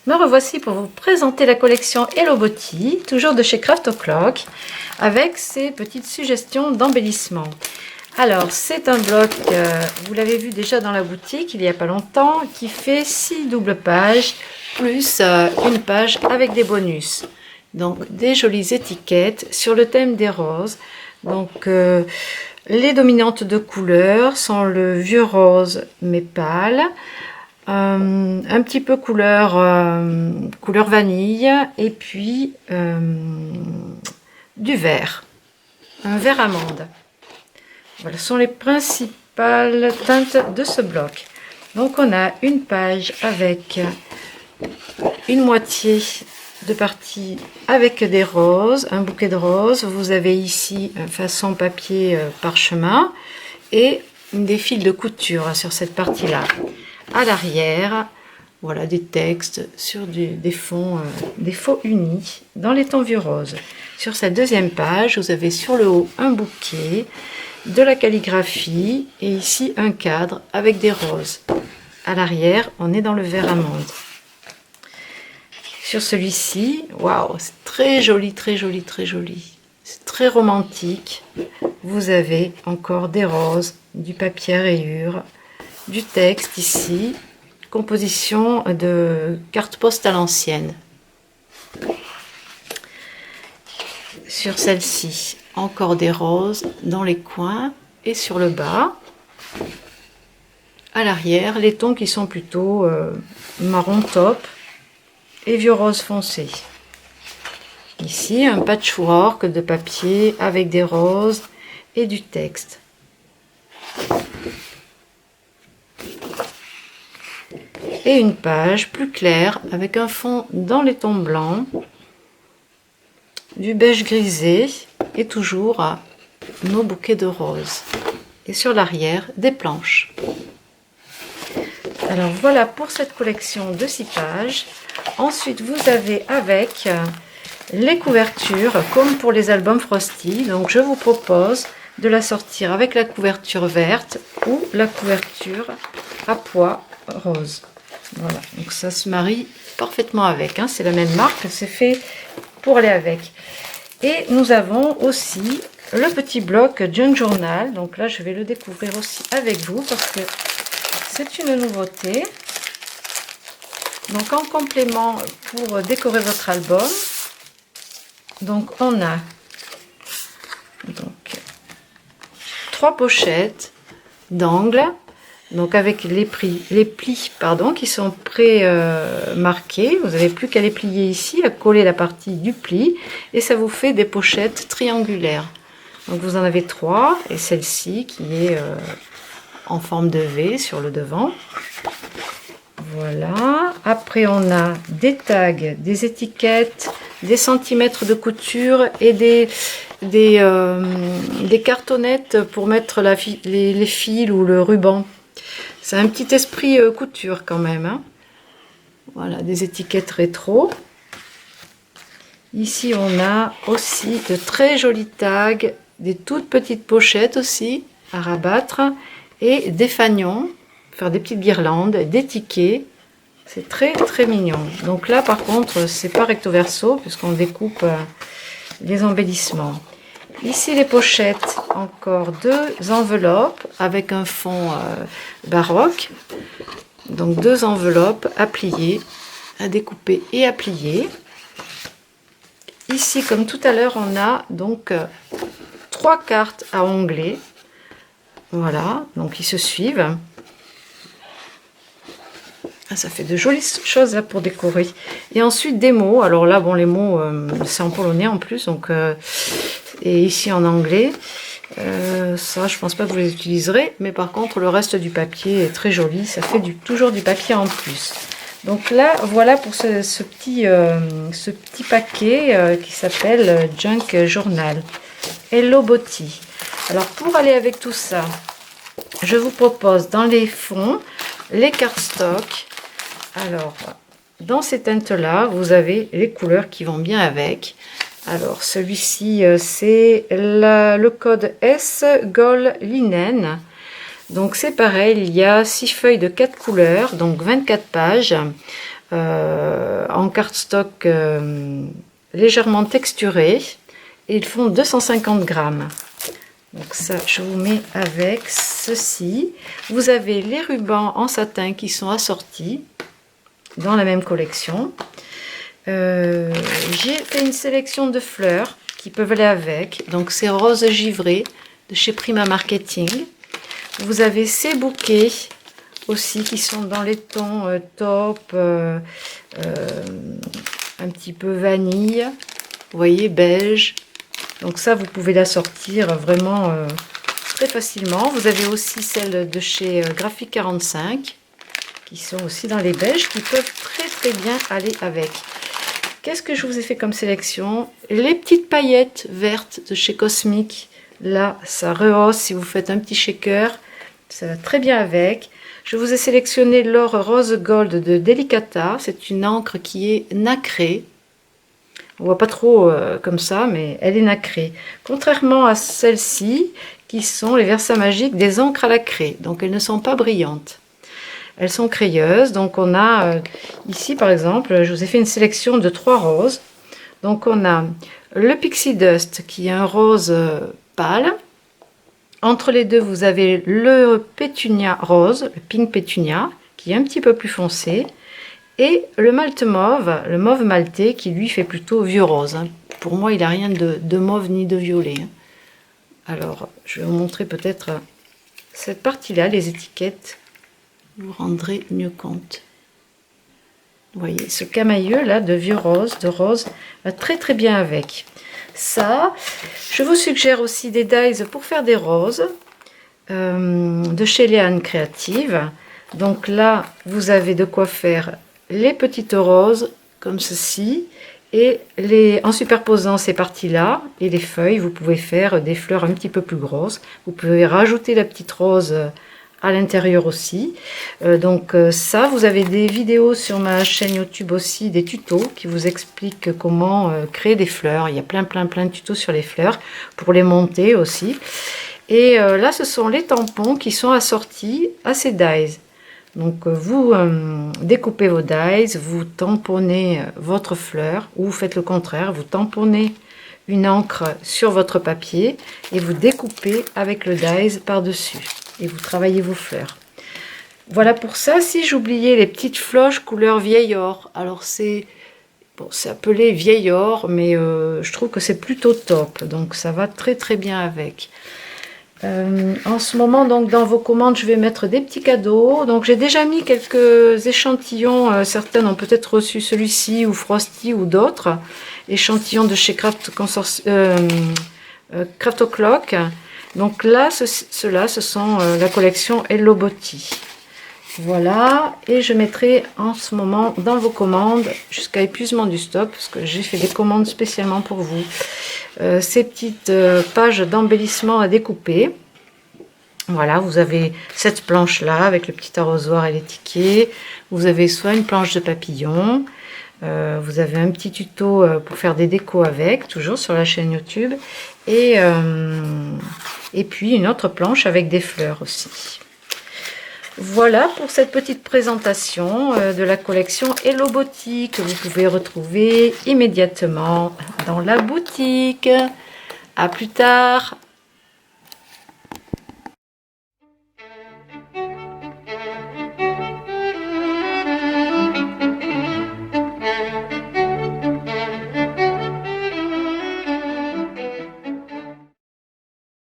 Me revoici pour vous présenter la collection Hello Body, toujours de chez Craft O'Clock, avec ces petites suggestions d'embellissement. Alors, c'est un bloc, vous l'avez vu déjà dans la boutique il n'y a pas longtemps, qui fait 6 doubles pages, plus une page avec des bonus. Donc, des jolies étiquettes sur le thème des roses. Donc, les dominantes de couleur sont le vieux rose mais pâle, un petit peu couleur vanille, et puis du vert, un vert amande. Voilà, ce sont les principales teintes de ce bloc. Donc on a une page avec une moitié de partie avec des roses, un bouquet de roses. Vous avez ici façon papier parchemin et des fils de couture sur cette partie-là. À l'arrière, voilà des textes sur des fonds unis dans les tons vieux roses. Sur cette deuxième page, vous avez sur le haut un bouquet, de la calligraphie et ici un cadre avec des roses. À l'arrière, on est dans le vert amande. Sur celui-ci, waouh, c'est très joli, très joli, très joli. C'est très romantique. Vous avez encore des roses, du papier à rayures, du texte ici, composition de carte postale ancienne. Sur celle-ci, encore des roses dans les coins et sur le bas. À l'arrière, les tons qui sont plutôt marron top et vieux rose foncé. Ici, un patchwork de papier avec des roses et du texte. Et une page plus claire avec un fond dans les tons blancs, du beige grisé et toujours nos bouquets de roses. Et sur l'arrière, des planches. Alors voilà pour cette collection de 6 pages. Ensuite, vous avez avec les couvertures, comme pour les albums Frosty. Donc je vous propose de la sortir avec la couverture verte ou la couverture à pois rose. Voilà, donc ça se marie parfaitement avec, hein. C'est la même marque, c'est fait pour aller avec. Et nous avons aussi le petit bloc Junk Journal. Donc là, je vais le découvrir aussi avec vous parce que c'est une nouveauté. Donc en complément pour décorer votre album, donc on a 3 pochettes d'angle. Donc avec les plis qui sont pré-marqués, vous n'avez plus qu'à les plier ici, à coller la partie du pli, et ça vous fait des pochettes triangulaires. Donc vous en avez 3, et celle-ci qui est en forme de V sur le devant. Voilà. Après on a des tags, des étiquettes, des centimètres de couture et des cartonnettes pour mettre les fils ou le ruban. C'est un petit esprit couture quand même, hein. Voilà, des étiquettes rétro. Ici, on a aussi de très jolis tags, des toutes petites pochettes aussi à rabattre et des fanions, faire des petites guirlandes, des tickets. C'est très très mignon. Donc là, par contre, c'est pas recto verso puisqu'on découpe les embellissements. Ici les pochettes, encore 2 enveloppes avec un fond baroque. Donc 2 enveloppes à plier, à découper et à plier. Ici, comme tout à l'heure, on a donc 3 cartes à onglet. Voilà, donc ils se suivent. Ah, ça fait de jolies choses là pour décorer. Et ensuite des mots. Alors là, bon, les mots, c'est en polonais en plus, donc et ici en anglais. Ça, je pense pas que vous les utiliserez, mais par contre, le reste du papier est très joli. Ça fait toujours du papier en plus. Donc là, voilà pour ce petit paquet qui s'appelle Junk Journal. Hello Body. Alors pour aller avec tout ça, je vous propose dans les fonds les cardstock. Alors, dans ces teintes-là, vous avez les couleurs qui vont bien avec. Alors, celui-ci, c'est le code S Gold Linen. Donc, c'est pareil, il y a 6 feuilles de 4 couleurs, donc 24 pages. en cardstock légèrement texturé. Et ils font 250 grammes. Donc ça, je vous mets avec ceci. Vous avez les rubans en satin qui sont assortis dans la même collection. J'ai fait une sélection de fleurs qui peuvent aller avec. Donc c'est rose givré de chez Prima Marketing. Vous avez ces bouquets aussi qui sont dans les tons taupe, un petit peu vanille, vous voyez, beige. Donc ça, vous pouvez la sortir vraiment très facilement. Vous avez aussi celles de chez Graphique 45 qui sont aussi dans les beiges qui peuvent très bien aller avec. Qu'est-ce que je vous ai fait comme sélection? Les petites paillettes vertes de chez Cosmic. Là, ça rehausse si vous faites un petit shaker. Ça va très bien avec. Je vous ai sélectionné l'or rose gold de Delicata. C'est une encre qui est nacrée. On voit pas trop comme ça, mais elle est nacrée. Contrairement à celles-ci, qui sont les Versamagic des encres à la craie. Donc elles ne sont pas brillantes. Elles sont crayeuses. Donc on a ici par exemple, je vous ai fait une sélection de 3 roses. Donc on a le Pixie Dust qui est un rose pâle. Entre les deux, vous avez le pétunia rose, le pink pétunia, qui est un petit peu plus foncé. Et le malt mauve, le mauve maltais, qui lui fait plutôt vieux rose. Hein. Pour moi, il n'a rien de mauve ni de violet. Hein. Alors, je vais vous montrer peut-être cette partie-là, les étiquettes. Vous vous rendrez mieux compte. Vous voyez, ce camailleux là de vieux rose, va très bien avec. Ça, je vous suggère aussi des dies pour faire des roses de chez Léane Créative. Donc là, vous avez de quoi faire les petites roses comme ceci et en superposant ces parties-là et les feuilles, vous pouvez faire des fleurs un petit peu plus grosses. Vous pouvez rajouter la petite rose à l'intérieur aussi. Ça, vous avez des vidéos sur ma chaîne YouTube aussi, des tutos qui vous expliquent comment créer des fleurs. Il y a plein de tutos sur les fleurs pour les monter aussi. Et là, ce sont les tampons qui sont assortis à ces dies. Donc vous découpez vos dies, vous tamponnez votre fleur, ou vous faites le contraire, vous tamponnez une encre sur votre papier et vous découpez avec le dies par-dessus. Et vous travaillez vos fleurs. Voilà pour ça. Si j'oubliais les petites floches couleur vieil or, alors c'est appelé vieil or, mais je trouve que c'est plutôt top. Donc ça va très bien avec. En ce moment, donc dans vos commandes, je vais mettre des petits cadeaux. Donc j'ai déjà mis quelques échantillons. Certaines ont peut-être reçu celui-ci ou Frosty ou d'autres échantillons de chez Craft O'Clock. Donc là, ceux-là, ce sont la collection Hello Body. Voilà, et je mettrai en ce moment dans vos commandes jusqu'à épuisement du stock, parce que j'ai fait des commandes spécialement pour vous. Ces petites pages d'embellissement à découper. Voilà, vous avez cette planche-là avec le petit arrosoir et les tickets. Vous avez soit une planche de papillon, vous avez un petit tuto pour faire des décos avec, toujours sur la chaîne YouTube. Et puis une autre planche avec des fleurs aussi. Voilà pour cette petite présentation de la collection Hello Body que vous pouvez retrouver immédiatement dans la boutique. À plus tard!